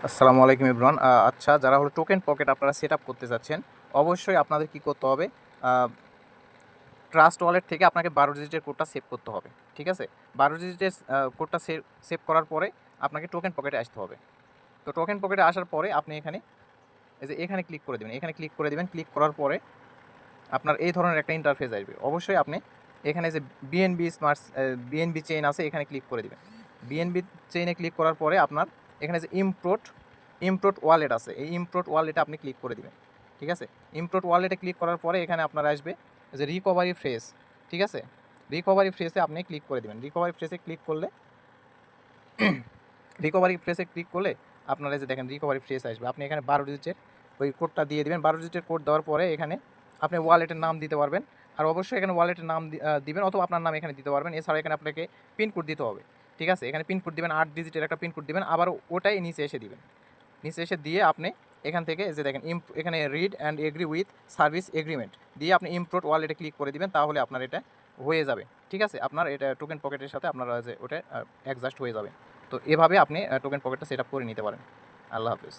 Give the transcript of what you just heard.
আসসালামু আলাইকুম ইবরান। আচ্ছা, যারা হলো টোকেন পকেট আপনারা সেট আপ করতে চাচ্ছেন, অবশ্যই আপনাদের কি করতে হবে, ট্রাস্ট ওয়ালেট থেকে আপনাকে 12 ডিজিটের কোডটা সেভ করতে হবে। ঠিক আছে, 12 ডিজিটের কোডটা সেভ করার পরে আপনাকে টোকেন পকেটে আসতে হবে। তো টোকেন পকেটে আসার পরে আপনি এখানে ক্লিক করে দেবেন। এখানে ক্লিক করে দেবেন। ক্লিক করার পরে আপনার এই ধরনের একটা ইন্টারফেস আসবে। অবশ্যই আপনি এখানে যে বিএনবি চেইন আছে এখানে ক্লিক করে দেবেন। বিএনবি চেইনে ক্লিক করার পরে আপনার এখানে যে ইমপ্রোট ওয়ালেট আছে, এই ইমপ্রোট ওয়ালেটে আপনি ক্লিক করে দিবেন। ঠিক আছে, ইমপ্রোট ওয়ালেটে ক্লিক করার পরে এখানে আপনার আসবে যে রিকভারি ফ্রেজ। ঠিক আছে, রিকভারি ফ্রেজে আপনি ক্লিক করে দিবেন। রিকভারি ফ্রেজে ক্লিক করলে আপনারা যে দেখেন রিকভারি ফ্রেজ আসবে। আপনি এখানে 12 ডিজিটের ওই কোডটা দিয়ে দিবেন। 12 ডিজিটের কোড দেওয়ার পরে এখানে আপনি ওয়ালেটের নাম দিতে পারবেন। আর অবশ্যই এখানে ওয়ালেটের নাম দিবেন, অথবা আপনার নাম এখানে দিতে পারবেন। এছাড়া এখানে আপনাকে পিনকোড দিতে হবে। ঠিক আছে, এখানে পিনকোড দিবেন, 8 ডিজিটের একটা পিনকোড দিবেন, আবার ওটাই নিচে এসে দিবেন। নিচে এসে দিয়ে আপনি এখান থেকে যে দেখেন এখানে read and agree with service agreement দিয়ে আপনি ইমপ্রোট ওয়ালেটে ক্লিক করে দিবেন। তাহলে আপনার এটা হয়ে যাবে। ঠিক আছে, আপনার এটা টোকেন পকেটের সাথে আপনারা যে ওটা অ্যাডজাস্ট হয়ে যাবে। তো এভাবে আপনি টোকেন পকেটটা সেট আপ করে নিতে পারেন। আল্লাহ হাফেজ।